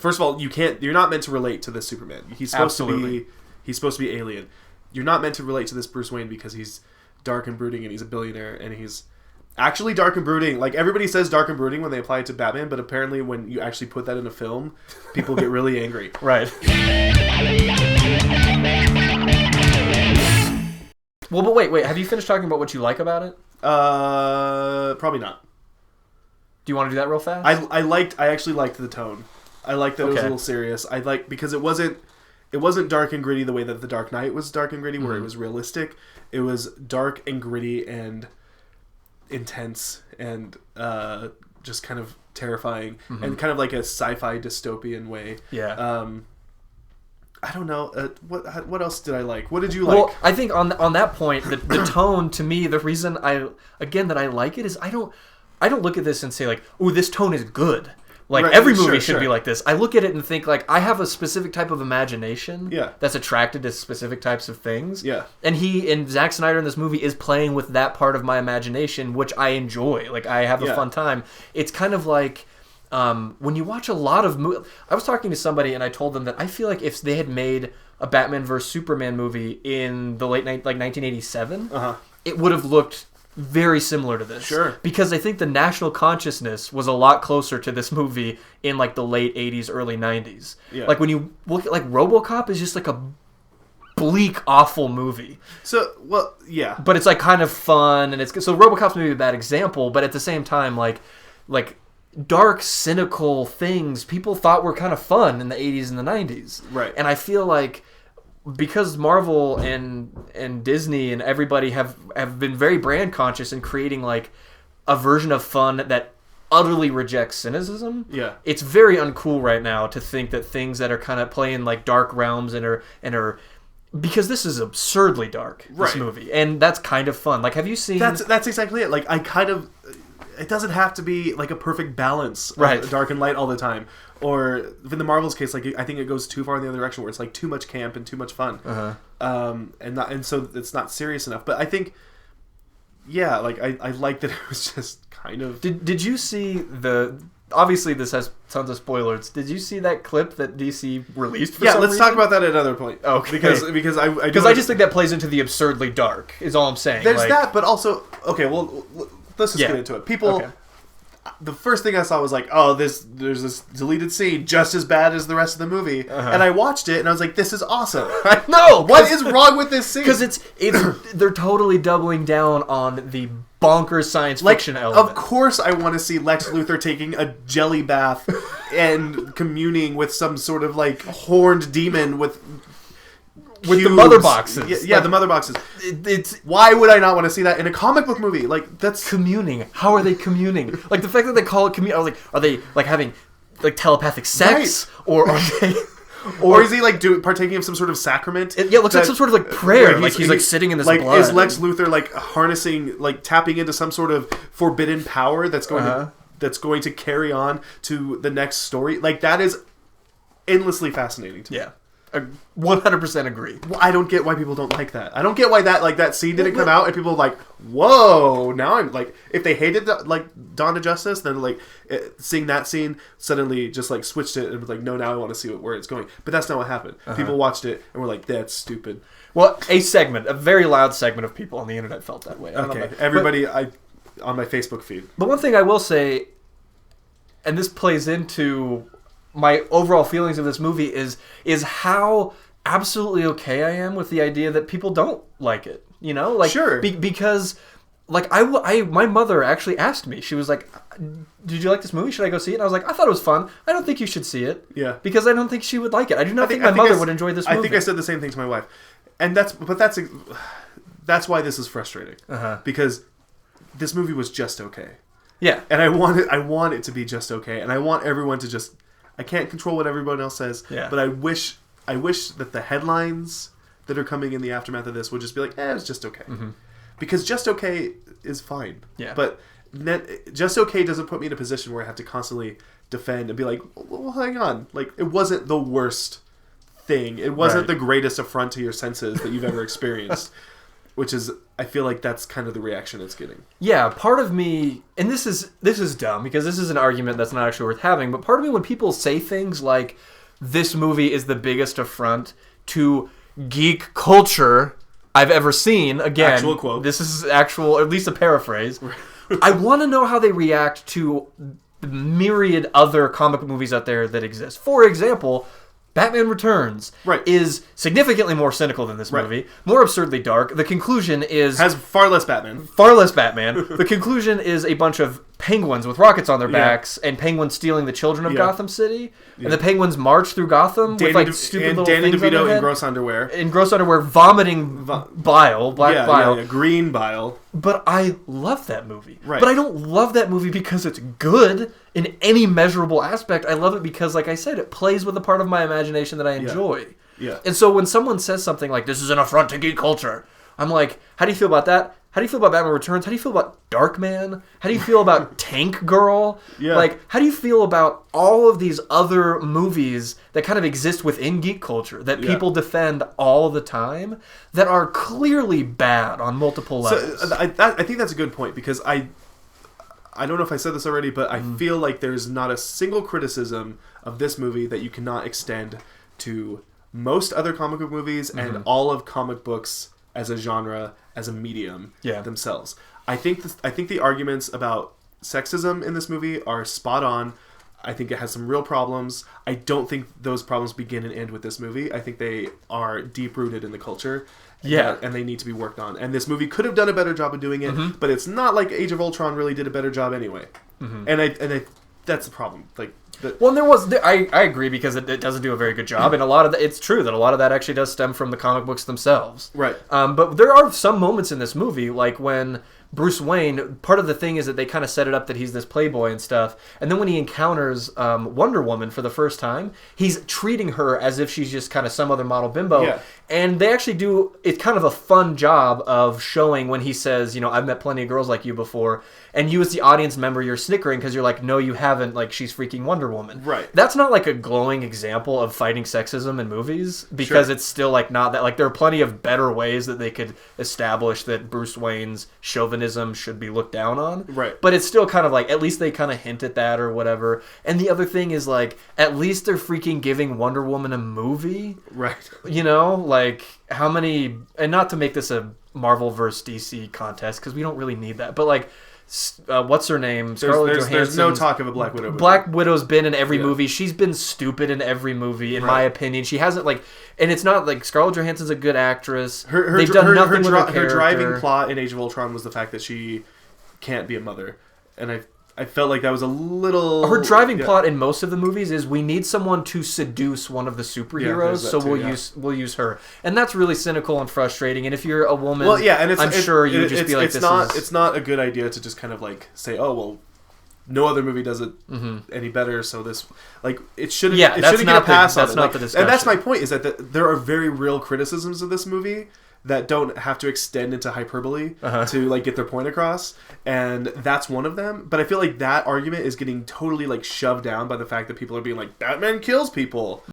First of all, you're not meant to relate to this Superman. He's supposed to be alien. You're not meant to relate to this Bruce Wayne because he's dark and brooding and he's a billionaire and he's actually dark and brooding. Like, everybody says dark and brooding when they apply it to Batman, but apparently when you actually put that in a film, people get really angry. Right. Well, but wait. Have you finished talking about what you like about it? Probably not. Do you want to do that real fast? I actually liked the tone. I liked that it was a little serious. Because it wasn't dark and gritty the way that The Dark Knight was dark and gritty, where it was realistic. It was dark and gritty and intense and just kind of terrifying and kind of like a sci-fi dystopian way. Yeah. I don't know. What else did I like? What did you like? Well, I think on that point, the tone, to me, the reason that I like it is I don't look at this and say like, "Ooh, this tone is good." Like, right, every movie should be like this. I look at it and think, like, I have a specific type of imagination that's attracted to specific types of things. Yeah. And Zack Snyder in this movie is playing with that part of my imagination, which I enjoy. Like, I have a fun time. It's kind of like when you watch a lot of movies. I was talking to somebody and I told them that I feel like if they had made a Batman vs. Superman movie in the late 1987, it would have looked very similar to this. Sure. Because I think the national consciousness was a lot closer to this movie in like the late 80s, early 90s. Yeah. Like when you look at like RoboCop is just like a bleak, awful movie. So, well, yeah. But it's like kind of fun and so RoboCop's maybe a bad example, but at the same time like dark, cynical things people thought were kind of fun in the 80s and the 90s. Right. And I feel like because Marvel and Disney and everybody have been very brand conscious in creating like a version of fun that utterly rejects cynicism. Yeah, it's very uncool right now to think that things that are kind of playing like dark realms and are because this is absurdly dark. This movie, and that's kind of fun. Like, have you seen? That's exactly it. Like, it doesn't have to be like a perfect balance of dark and light all the time. Or in the Marvel's case, like, I think it goes too far in the other direction where it's like too much camp and too much fun, and so it's not serious enough. But I think, like I like that it was just kind of. Did you see obviously this has tons of spoilers. Did you see that clip that DC released? Let's talk about that at another point. Okay, because I just think that plays into the absurdly dark. Is all I'm saying. There's that, but also well, let's just get into it. People. Okay. The first thing I saw was like, oh, there's this deleted scene just as bad as the rest of the movie, and I watched it and I was like, this is awesome. No, what is wrong with this scene? Because they're totally doubling down on the bonkers science fiction element. Of course, I want to see Lex Luthor taking a jelly bath and communing with some sort of like horned demon with the mother boxes. Yeah, the mother boxes. Why would I not want to see that in a comic book movie? Like, that's communing. How are they communing? Like, the fact that they call it communing, I was like, are they like having like telepathic sex, or are they? Or is he like partaking of some sort of sacrament? It looks like some sort of like prayer. Like he's like sitting in this like, blood. Is Lex Luthor like harnessing, like tapping into some sort of forbidden power that's going to carry on to the next story? Like, that is endlessly fascinating to me. Yeah. 100% agree. Well, I don't get why people don't like that. I don't get why that scene didn't come out and people were like, whoa, now I'm like, if they hated like Dawn of Justice, then like seeing that scene suddenly just like switched it and was like, no, now I want to see where it's going. But that's not what happened. People watched it and were like, that's stupid. Well, a very loud segment of people on the internet felt that way. Everybody on my Facebook feed. But one thing I will say, and this plays into my overall feelings of this movie, is how absolutely okay I am with the idea that people don't like it. You know, like, sure, because like my mother actually asked me. She was like, "Did you like this movie? Should I go see it?" And I was like, "I thought it was fun. I don't think you should see it." Yeah, because I don't think she would like it. I do not think my mother would enjoy this movie. I think I said the same thing to my wife, and that's why this is frustrating because this movie was just okay. Yeah, and I want it to be just okay, and I want everyone to just. I can't control what everyone else says, but I wish that the headlines that are coming in the aftermath of this would just be like, it's just okay. Because just okay is fine. Yeah. But just okay doesn't put me in a position where I have to constantly defend and be like, well, hang on. Like, it wasn't the worst thing. It wasn't the greatest affront to your senses that you've ever experienced. which is, I feel like that's kind of the reaction it's getting. Yeah, part of me, and this is dumb because this is an argument that's not actually worth having, but part of me when people say things like, this movie is the biggest affront to geek culture I've ever seen, again, actual quote. This is actual, at least a paraphrase, I want to know how they react to the myriad other comic movies out there that exist. For example, Batman Returns is significantly more cynical than this movie, more absurdly dark. The conclusion is... has far less Batman. The conclusion is a bunch of penguins with rockets on their backs and penguins stealing the children of Gotham City. And the penguins march through Gotham with like stupid little Danny things DeVito on their head. in gross underwear. Vomiting bile, black bile. Green bile. But I love that movie. But I don't love that movie because it's good in any measurable aspect. I love it because, like I said, it plays with a part of my imagination that I enjoy. And so when someone says something like, this is an affront to geek culture, I'm like, how do you feel about that? How do you feel about Batman Returns? How do you feel about Darkman? How do you feel about Tank Girl? Like, how do you feel about all of these other movies that kind of exist within geek culture that people defend all the time that are clearly bad on multiple levels? So, I think that's a good point because I don't know if I said this already, but I feel like there's not a single criticism of this movie that you cannot extend to most other comic book movies and all of comic books as a genre, as a medium themselves. I think the arguments about sexism in this movie are spot on. I think it has some real problems. I don't think those problems begin and end with this movie. I think they are deep-rooted in the culture. And they need to be worked on. And this movie could have done a better job of doing it, but it's not like Age of Ultron really did a better job anyway. And I that's the problem. Like, well, I agree because it doesn't do a very good job, and it's true that a lot of that actually does stem from the comic books themselves. But there are some moments in this movie, like when Bruce Wayne, part of the thing is that they kind of set it up that he's this playboy and stuff, and then when he encounters Wonder Woman for the first time, he's treating her as if she's just kind of some other model bimbo, and they actually do, it's kind of a fun job of showing when he says, you know, I've met plenty of girls like you before, and you as the audience member, you're snickering because you're like, no, you haven't, like, she's freaking Wonder Woman. That's not like a glowing example of fighting sexism in movies, because it's still like not that, like, there are plenty of better ways that they could establish that Bruce Wayne's chauvinism should be looked down on. But it's still kind of like, at least they kind of hint at that or whatever. And the other thing is, like, at least they're freaking giving Wonder Woman a movie. You know, like, how many, and not to make this a Marvel versus DC contest, because we don't really need that, but like, what's her name? Scarlett Johansson. There's no talk of a Black Widow movie. Black Widow's been in every movie. She's been stupid in every movie, in my opinion. She hasn't, like, and it's not like Scarlett Johansson's a good actress. They've done nothing with her character. Her driving plot in Age of Ultron was the fact that she can't be a mother, and I felt like that was a little... Her driving plot in most of the movies is we need someone to seduce one of the superheroes, so we'll use her. And that's really cynical and frustrating. And if you're a woman, I'm sure you would just be like, it's not a good idea to just kind of like say, oh, well, no other movie does it any better, so this... Like, it shouldn't get a pass on it. That's not the discussion. And that's my point, is that there are very real criticisms of this movie that don't have to extend into hyperbole to like get their point across, and that's one of them. But I feel like that argument is getting totally like shoved down by the fact that people are being like, Batman kills people.